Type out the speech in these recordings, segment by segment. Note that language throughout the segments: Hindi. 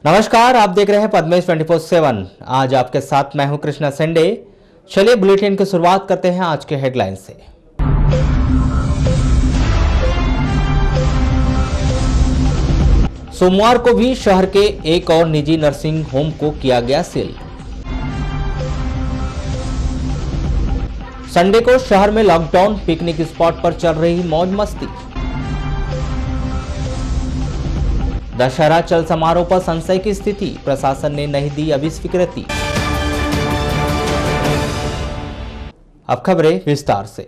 नमस्कार, आप देख रहे हैं पद्मेश 24/7। आज आपके साथ मैं हूं कृष्णा संडे। चलिए बुलेटिन की शुरुआत करते हैं आज के हेडलाइन से। सोमवार को भी शहर के एक और निजी नर्सिंग होम को किया गया सील। संडे को शहर में लॉकडाउन, पिकनिक स्पॉट पर चल रही मौज मस्ती। दशहरा चल समारोह पर संशय की स्थिति, प्रशासन ने नहीं दी अभी स्वीकृति। अब खबरें विस्तार से।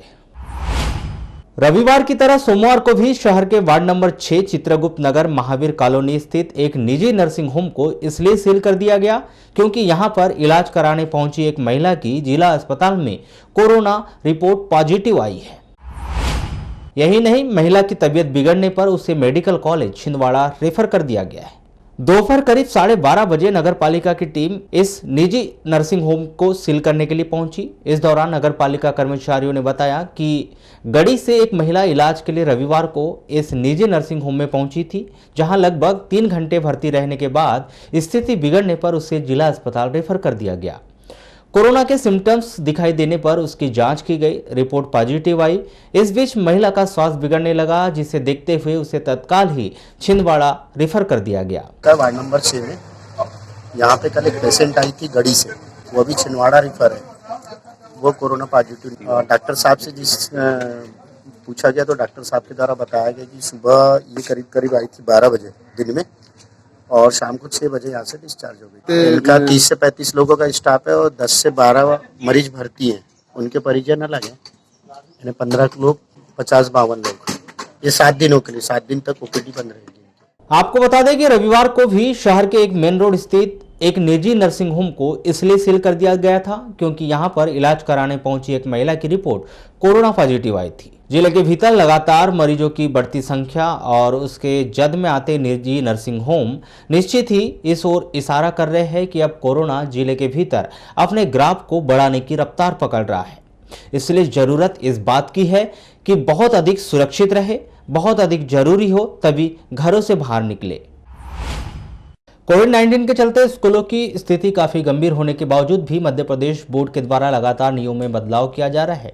रविवार की तरह सोमवार को भी शहर के वार्ड नंबर 6 चित्रगुप्त नगर महावीर कॉलोनी स्थित एक निजी नर्सिंग होम को इसलिए सील कर दिया गया क्योंकि यहां पर इलाज कराने पहुंची एक महिला की जिला अस्पताल में कोरोना रिपोर्ट पॉजिटिव आई है। यही नहीं, महिला की तबीयत बिगड़ने पर उसे मेडिकल कॉलेज छिंदवाड़ा रेफर कर दिया गया है। दोपहर करीब 12:30 बजे नगर पालिका की टीम इस निजी नर्सिंग होम को सील करने के लिए पहुंची। इस दौरान नगर पालिका कर्मचारियों ने बताया कि गढ़ी से एक महिला इलाज के लिए रविवार को इस निजी नर्सिंग होम में पहुंची थी, जहां लगभग 3 घंटे भर्ती रहने के बाद स्थिति बिगड़ने पर उसे जिला अस्पताल रेफर कर दिया गया। कोरोना के सिम्टम्स दिखाई देने पर उसकी जांच की गई, रिपोर्ट पॉजिटिव आई। इस बीच महिला का स्वास्थ्य बिगड़ने लगा, जिसे देखते हुए उसे तत्काल ही छिंदवाड़ा रेफर कर दिया गया। वार्ड नंबर 6 में यहाँ पे कल एक पेशेंट आई थी गढ़ी से, वो अभी छिंदवाड़ा रेफर है। वो कोरोना पॉजिटिव। डॉक्टर साहब से पूछा गया तो डॉक्टर साहब के द्वारा बताया गया कि सुबह ये करीब आई थी 12 बजे दिन में, और शाम को 6 बजे यहाँ से डिस्चार्ज हो गई। इनका 30 से 35 लोगों का स्टाफ है और 10 से 12 मरीज भर्ती हैं। उनके परिजन अलग हैं। यानी 15 लोग, 50-52 लोग। ये 7 दिनों के लिए, 7 दिन तक ओपीडी बंद रहेगी। आपको बता दें कि रविवार को भी शहर के एक मेन रोड स्थित एक निजी नर्सिंग होम को इसलिए सील कर दिया गया था क्योंकि यहां पर इलाज कराने पहुंची एक महिला की रिपोर्ट कोरोना पॉजिटिव आई थी। जिले के भीतर लगातार मरीजों की बढ़ती संख्या और उसके जद में आते निजी नर्सिंग होम निश्चित ही इस ओर इशारा कर रहे हैं कि अब कोरोना जिले के भीतर अपने ग्राफ को बढ़ाने की रफ्तार पकड़ रहा है। इसलिए जरूरत इस बात की है कि बहुत अधिक सुरक्षित रहे, बहुत अधिक जरूरी हो तभी घरों से बाहर निकले। कोविड-19 के चलते स्कूलों की स्थिति काफी गंभीर होने के बावजूद भी मध्य प्रदेश बोर्ड के द्वारा लगातार नियमों में बदलाव किया जा रहा है।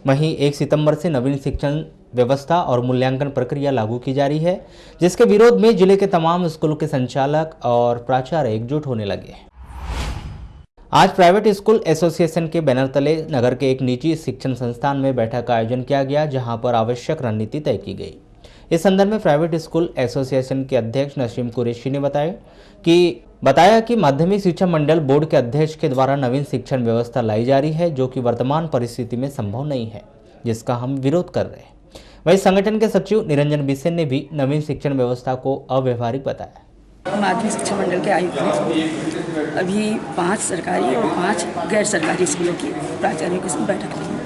वहीं 1 सितंबर से नवीन शिक्षण व्यवस्था और मूल्यांकन प्रक्रिया लागू की जा रही है, जिसके विरोध में जिले के तमाम स्कूलों के संचालक और प्राचार्य एकजुट होने लगे हैं। आज प्राइवेट स्कूल एसोसिएशन के बैनर तले नगर के एक निजी शिक्षण संस्थान में बैठक का आयोजन किया गया, जहां पर आवश्यक रणनीति तय की गई। इस संदर्भ में प्राइवेट स्कूल एसोसिएशन के अध्यक्ष नसीम कुरैशी ने बताया कि माध्यमिक शिक्षा मंडल बोर्ड के अध्यक्ष के द्वारा नवीन शिक्षण व्यवस्था लाई जा रही है, जो कि वर्तमान परिस्थिति में संभव नहीं है, जिसका हम विरोध कर रहे हैं। वहीं संगठन के सचिव निरंजन बिसेन ने भी नवीन शिक्षण व्यवस्था को अव्यवहारिक बताया। माध्यमिक शिक्षा मंडल के आयुक्त ने अभी 5 सरकारी और 5 गैर सरकारी स्कूलों की प्राचार्यों के साथ बैठक ली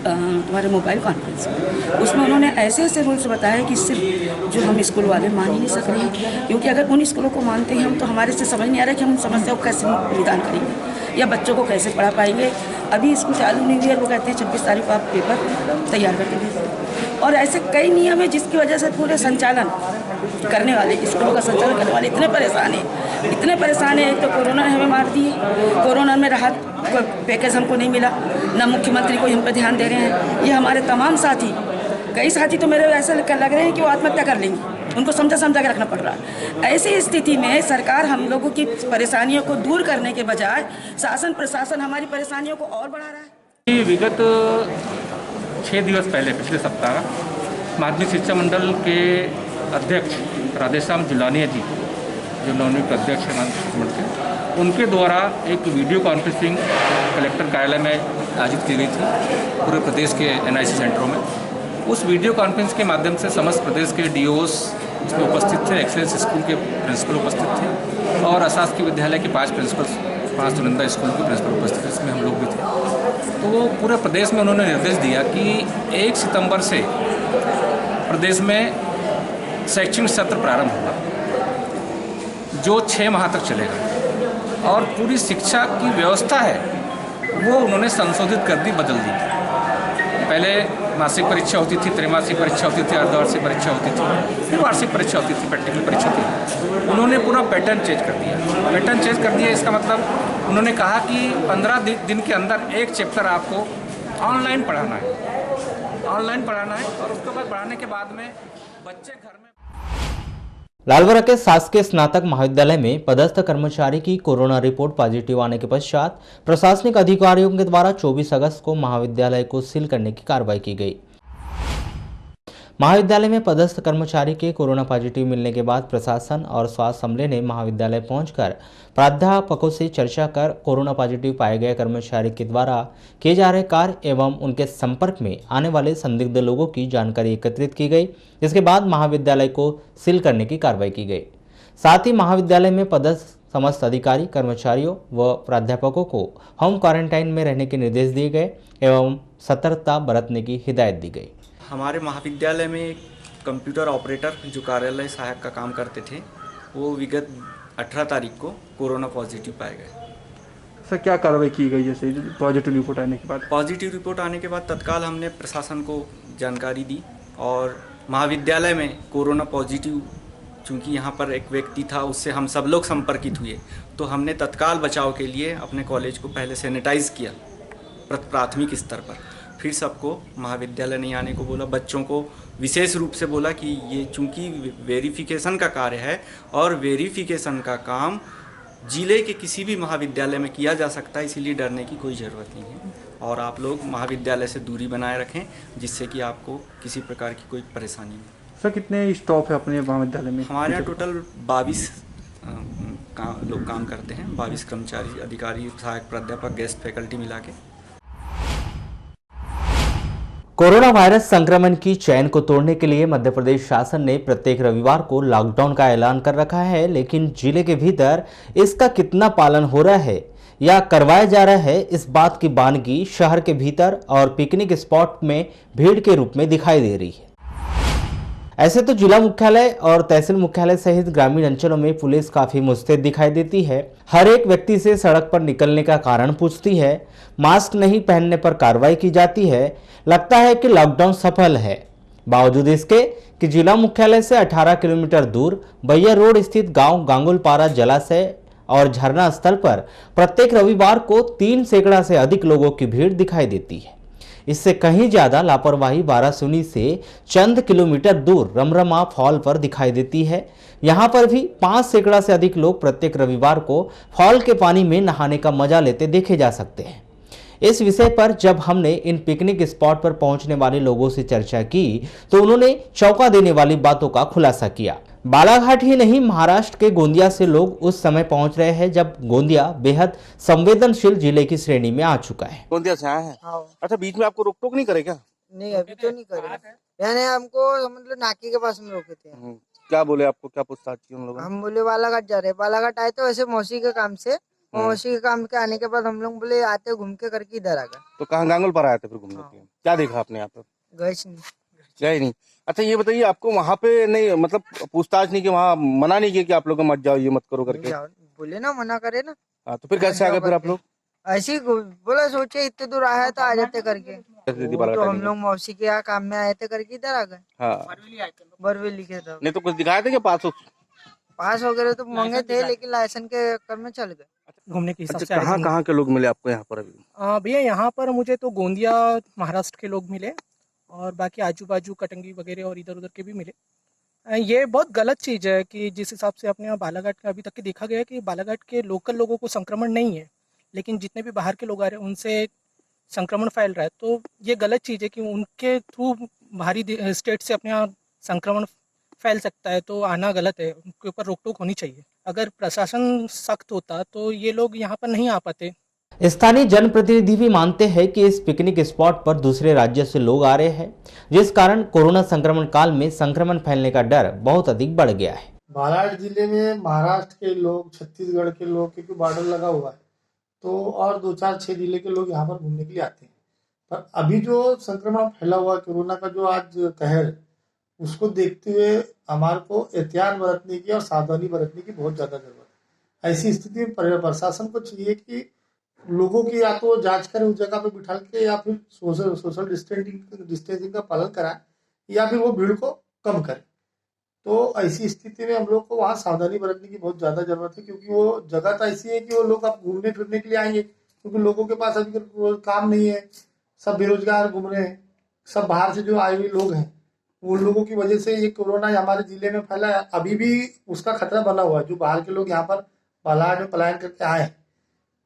तुम्हारे मोबाइल कॉन्फ्रेंस में। उसमें उन्होंने ऐसे ऐसे रूल्स बताए कि सिर्फ जो हम स्कूल वाले मान ही नहीं सक रहे हैं, क्योंकि अगर उन स्कूलों को मानते हैं हम तो हमारे से समझ नहीं आ रहा कि हम समस्या को कैसे निदान करेंगे या बच्चों को कैसे पढ़ा पाएंगे। अभी स्कूल चालू नहीं हुई है, वो कहते हैं 26 तारीख को आप पेपर तैयार करके भेजें, और ऐसे कई नियम है जिसकी वजह से पूरे संचालन करने वाले, स्कूलों का संचालन करने वाले इतने परेशान हैं। एक तो कोरोना ने हमें मार दी है, कोरोना में राहत पैकेज हमको नहीं मिला, ना मुख्यमंत्री को हम पे ध्यान दे रहे हैं। ये हमारे तमाम साथी, कई साथी तो मेरे ऐसे लग रहे हैं कि वो आत्महत्या कर लेंगे, उनको समझा के रखना पड़ रहा है। ऐसी स्थिति में सरकार हम लोगों की परेशानियों को दूर करने के बजाय शासन प्रशासन हमारी परेशानियों को और बढ़ा रहा है। विगत 6 दिवस पहले, पिछले सप्ताह, माध्यमिक शिक्षा मंडल के अध्यक्ष राधेश्याम जुलानिया जी, जो नवनियुक्त अध्यक्ष हैं माध्यमिक शिक्षा मंडल के, उनके द्वारा एक वीडियो कॉन्फ्रेंसिंग कलेक्टर कार्यालय में आयोजित की गई थी पूरे प्रदेश के NIC सेंटरों में। उस वीडियो कॉन्फ्रेंस के माध्यम से समस्त प्रदेश के DOs इसमें उपस्थित थे, एक्सेलेंस स्कूल के प्रिंसिपल उपस्थित थे और अशासकीय विद्यालय के 5 प्रिंसिपल, 5 चुनिंदा स्कूल के प्रिंसिपल उपस्थित थे, इसमें हम लोग भी थे। तो वो पूरे प्रदेश में उन्होंने निर्देश दिया कि 1 सितंबर से प्रदेश में शैक्षणिक सत्र प्रारंभ होगा, जो 6 माह तक चलेगा, और पूरी शिक्षा की व्यवस्था है वो उन्होंने संशोधित कर दी, बदल दी। पहले मासिक परीक्षा होती थी, त्रैमासिक परीक्षा होती थी, अर्धवार्षिक परीक्षा होती थी, फिर वार्षिक परीक्षा होती थी, प्रैक्टिकल परीक्षा थी। उन्होंने पूरा पैटर्न चेंज कर दिया। पैटर्न चेंज कर दिया इसका मतलब उन्होंने कहा कि 15 दिन के अंदर एक चैप्टर आपको ऑनलाइन पढ़ाना है, ऑनलाइन पढ़ाना है, और उसके बाद पढ़ाने के बाद में बच्चे घर में। लालबरा के शासकीय स्नातक महाविद्यालय में पदस्थ कर्मचारी की कोरोना रिपोर्ट पॉजिटिव आने के पश्चात प्रशासनिक अधिकारियों के द्वारा 24 अगस्त को महाविद्यालय को सील करने की कार्रवाई की गई। महाविद्यालय में पदस्थ कर्मचारी के कोरोना पॉजिटिव मिलने के बाद प्रशासन और स्वास्थ्य अमले ने महाविद्यालय पहुंचकर प्राध्यापकों से चर्चा कर कोरोना पॉजिटिव पाए गए कर्मचारी के द्वारा किए जा रहे कार्य एवं उनके संपर्क में आने वाले संदिग्ध लोगों की जानकारी एकत्रित की गई। इसके बाद महाविद्यालय को सील करने की कार्रवाई की गई। साथ ही महाविद्यालय में पदस्थ समस्त अधिकारी, कर्मचारियों व प्राध्यापकों को होम क्वारंटाइन में रहने के निर्देश दिए गए एवं सतर्कता बरतने की हिदायत दी गई। हमारे महाविद्यालय में एक कंप्यूटर ऑपरेटर जो कार्यालय सहायक का काम करते थे, वो विगत 18 तारीख को कोरोना पॉजिटिव पाए गए। सर क्या कार्रवाई की गई जैसे पॉजिटिव रिपोर्ट आने के बाद? पॉजिटिव रिपोर्ट आने के बाद तत्काल हमने प्रशासन को जानकारी दी और महाविद्यालय में कोरोना पॉजिटिव चूँकि यहाँ पर एक व्यक्ति था, उससे हम सब लोग संपर्कित हुए, तो हमने तत्काल बचाव के लिए अपने कॉलेज को पहले सैनिटाइज किया प्राथमिक स्तर पर। फिर सबको महाविद्यालय नहीं आने को बोला। बच्चों को विशेष रूप से बोला कि ये चूँकि वेरिफिकेशन का कार्य है और वेरिफिकेशन का काम जिले के किसी भी महाविद्यालय में किया जा सकता है, इसीलिए डरने की कोई ज़रूरत नहीं है और आप लोग महाविद्यालय से दूरी बनाए रखें जिससे कि आपको किसी प्रकार की कोई परेशानी नहीं। सर कितने स्टाफ है अपने महाविद्यालय में? हमारे यहाँ टोटल 22 लोग काम करते हैं, 22 कर्मचारी, अधिकारी, सहायक प्राध्यापक, गेस्ट फैकल्टी मिला के। कोरोना वायरस संक्रमण की चेन को तोड़ने के लिए मध्य प्रदेश शासन ने प्रत्येक रविवार को लॉकडाउन का ऐलान कर रखा है, लेकिन जिले के भीतर इसका कितना पालन हो रहा है या करवाया जा रहा है, इस बात की बानगी शहर के भीतर और पिकनिक स्पॉट में भीड़ के रूप में दिखाई दे रही है। ऐसे तो जिला मुख्यालय और तहसील मुख्यालय सहित ग्रामीण अंचलों में पुलिस काफी मुस्तैद दिखाई देती है। हर एक व्यक्ति से सड़क पर निकलने का कारण पूछती है, मास्क नहीं पहनने पर कार्रवाई की जाती है। लगता है कि लॉकडाउन सफल है। बावजूद इसके कि जिला मुख्यालय से 18 किलोमीटर दूर बैया रोड स्थित गांव गांगुलपारा जलाशय और झरना स्थल पर प्रत्येक रविवार को 3 सैकड़ा से अधिक लोगों की भीड़ दिखाई देती है। इससे कहीं ज्यादा लापरवाही बारासूनी से चंद किलोमीटर दूर रमरमा फॉल पर दिखाई देती है। यहाँ पर भी 5 सैकड़ा से अधिक लोग प्रत्येक रविवार को फॉल के पानी में नहाने का मजा लेते देखे जा सकते हैं। इस विषय पर जब हमने इन पिकनिक स्पॉट पर पहुंचने वाले लोगों से चर्चा की तो उन्होंने चौंका देने वाली बातों का खुलासा किया। बालाघाट ही नहीं, महाराष्ट्र के गोंदिया से लोग उस समय पहुंच रहे हैं जब गोंदिया बेहद संवेदनशील जिले की श्रेणी में आ चुका है। गोंदिया से आए हैं? अच्छा, बीच में आपको रोक टोक नहीं करे क्या? नहीं, अभी तो नहीं करे। यानी हमको मतलब नाके के पास में रोके थे। क्या बोले आपको, क्या पूछताछ की उन लोगों ने? हम बोले बालाघाट जा रहे। बालाघाट आए तो वैसे मौसी के काम से, मौसी के काम के आने के बाद हम लोग बोले आते घूम के करके इधर आ गए। तो कहाँ गांगुल पर आए थे फिर घूमने के लिए? क्या देखा आपने यहाँ पर? गए नहीं। अच्छा ये बताइए, आपको वहाँ पे नहीं मतलब पूछताछ नहीं की, वहाँ मना नहीं किया कि आप लोग मत जाओ, ये मत करो करके? बोले ना, मना करे ना। हाँ, तो फिर कैसे आ गए फिर आप लोग? ऐसे ही बोला, सोचे इतने दूर आया तो आ जाते करके। तो हम लोग मौसी के यहाँ काम में आए थे करके इधर आ गए। हाँ, बरवेली के था। नहीं तो कुछ दिखाए थे क्या? पास वगैरह तो मांगे थे लेकिन लाइसेंस के कर में चल गए घूमने के हिसाब से। कहाँ के लोग मिले आपको यहाँ पर अभी? भैया यहाँ पर मुझे तो गोंदिया महाराष्ट्र के लोग मिले और बाकी आजू बाजू कटंगी वगैरह और इधर उधर के भी मिले। ये बहुत गलत चीज़ है कि जिस हिसाब से अपने यहाँ बालाघाट का अभी तक के देखा गया है कि बालाघाट के लोकल लोगों को संक्रमण नहीं है, लेकिन जितने भी बाहर के लोग आ रहे हैं उनसे संक्रमण फैल रहा है। तो ये गलत चीज़ है कि उनके थ्रू बाहरी स्टेट से अपने यहाँ संक्रमण फैल सकता है, तो आना गलत है। उनके ऊपर रोक टोक होनी चाहिए। अगर प्रशासन सख्त होता तो ये लोग यहाँ पर नहीं आ पाते। स्थानीय जनप्रतिनिधि भी मानते हैं कि इस पिकनिक स्पॉट पर दूसरे राज्य से लोग आ रहे हैं, जिस कारण कोरोना संक्रमण काल में संक्रमण फैलने का डर बहुत अधिक बढ़ गया है। बालाघाट जिले में महाराष्ट्र के लोग, छत्तीसगढ़ के लोग, क्योंकि बॉर्डर लगा हुआ है, तो और 2-4-6 जिले के लोग यहाँ पर घूमने के लिए आते हैं। पर अभी जो संक्रमण फैला हुआ कोरोना का, जो आज कहर, उसको देखते हुए हमारे को एहतियात बरतने की और सावधानी बरतने की बहुत ज़्यादा जरूरत है। ऐसी स्थिति में प्रशासन को चाहिए कि लोगों की या तो जांच करें उस जगह पे बिठा के, या फिर सोशल डिस्टेंसिंग का पालन कराएं, या फिर वो भीड़ को कम करें। तो ऐसी स्थिति में हम लोग को वहाँ सावधानी बरतने की बहुत ज़्यादा जरूरत है, क्योंकि वो जगह तो ऐसी है कि वो लोग अब घूमने फिरने के लिए आएंगे, क्योंकि लोगों के पास अभी काम नहीं है, सब बेरोजगार घूम रहे हैं, सब बाहर से जो आए हुए लोग हैं, उन लोगों की वजह से ये कोरोना हमारे जिले में फैला है। अभी भी उसका खतरा बना हुआ है। जो बाहर के लोग यहाँ पर बालाघाट में पलायन करके आए हैं,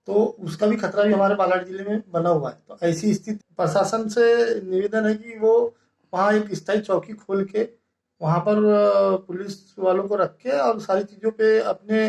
तो उसका भी खतरा भी हमारे बालाघाट जिले में बना हुआ है। तो ऐसी स्थिति प्रशासन से निवेदन है कि वो वहाँ एक स्थायी चौकी खोल के वहाँ पर पुलिस वालों को रख के और सारी चीज़ों पे अपने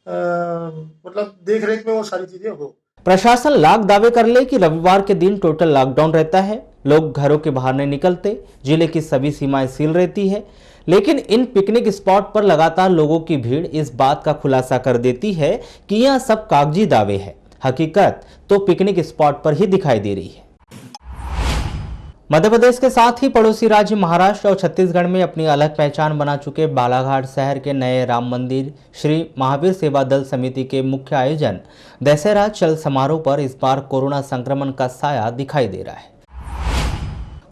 मतलब देख रेख में वो सारी चीज़ें हो। प्रशासन लाख दावे कर ले कि रविवार के दिन टोटल लॉकडाउन रहता है, लोग घरों के बाहर नहीं निकलते, जिले की सभी सीमाएं सील रहती है, लेकिन इन पिकनिक स्पॉट पर लगातार लोगों की भीड़ इस बात का खुलासा कर देती है कि यह सब कागजी दावे हैं। हकीकत तो पिकनिक स्पॉट पर ही दिखाई दे रही है। मध्य प्रदेश के साथ ही पड़ोसी राज्य महाराष्ट्र और छत्तीसगढ़ में अपनी अलग पहचान बना चुके बालाघाट शहर के नए राम मंदिर श्री महावीर सेवा दल समिति के मुख्य आयोजन दशहरा चल समारोह पर इस बार कोरोना संक्रमण का साया दिखाई दे रहा है।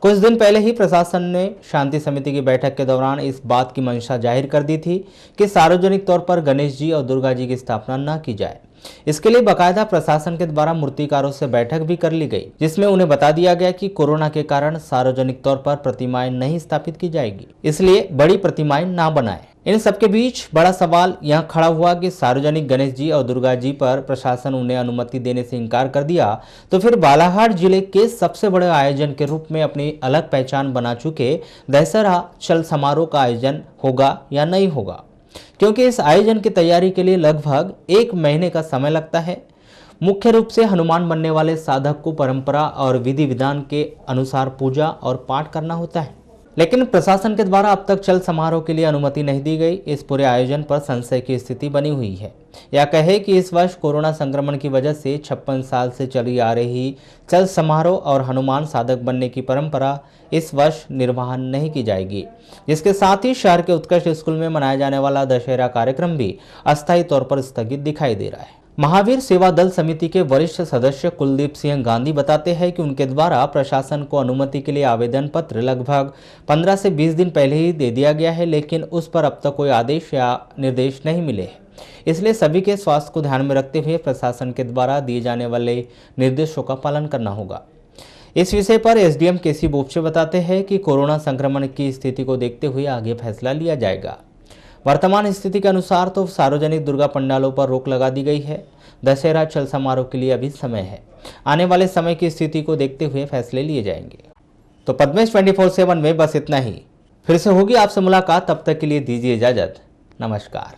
कुछ दिन पहले ही प्रशासन ने शांति समिति की बैठक के दौरान इस बात की मंशा जाहिर कर दी थी कि सार्वजनिक तौर पर गणेश जी और दुर्गा जी की स्थापना न की जाए। इसके लिए बाकायदा प्रशासन के द्वारा मूर्तिकारों से बैठक भी कर ली गई, जिसमें उन्हें बता दिया गया कि कोरोना के कारण सार्वजनिक तौर पर प्रतिमाएं नहीं स्थापित की जाएगी, इसलिए बड़ी प्रतिमाएं ना बनाएं। इन सबके बीच बड़ा सवाल यह खड़ा हुआ कि सार्वजनिक गणेश जी और दुर्गा जी पर प्रशासन उन्हें अनुमति देने से इनकार कर दिया, तो फिर बालाघाट जिले के सबसे बड़े आयोजन के रूप में अपनी अलग पहचान बना चुके दशहरा चल समारोह का आयोजन होगा या नहीं होगा, क्योंकि इस आयोजन की तैयारी के लिए लगभग 1 महीने का समय लगता है। मुख्य रूप से हनुमान बनने वाले साधक को परंपरा और विधि विधान के अनुसार पूजा और पाठ करना होता है, लेकिन प्रशासन के द्वारा अब तक चल समारोह के लिए अनुमति नहीं दी गई। इस पूरे आयोजन पर संशय की स्थिति बनी हुई है। या कहे कि इस वर्ष कोरोना संक्रमण की वजह से 56 साल से चली आ रही चल समारोह और हनुमान साधक बनने की परंपरा इस वर्ष निर्वाह नहीं की जाएगी, जिसके साथ ही शहर के उत्कृष्ट स्कूल में मनाया जाने वाला दशहरा कार्यक्रम भी अस्थायी तौर पर स्थगित दिखाई दे रहा है। महावीर सेवा दल समिति के वरिष्ठ सदस्य कुलदीप सिंह गांधी बताते हैं कि उनके द्वारा प्रशासन को अनुमति के लिए आवेदन पत्र लगभग 15 से 20 दिन पहले ही दे दिया गया है, लेकिन उस पर अब तक कोई आदेश या निर्देश नहीं मिले हैं। इसलिए सभी के स्वास्थ्य को ध्यान में रखते हुए प्रशासन के द्वारा दिए जाने वाले निर्देशों का पालन करना होगा। इस विषय पर एसडीएम केसी बोपचे बताते हैं कि कोरोना संक्रमण की स्थिति को देखते हुए आगे फैसला लिया जाएगा। वर्तमान स्थिति के अनुसार तो सार्वजनिक दुर्गा पंडालों पर रोक लगा दी गई है। दशहरा चल समारोह के लिए अभी समय है। आने वाले समय की स्थिति को देखते हुए फैसले लिए जाएंगे। तो पद्मेश 24/7 में बस इतना ही। फिर से होगी आपसे मुलाकात, तब तक के लिए दीजिए इजाजत। नमस्कार।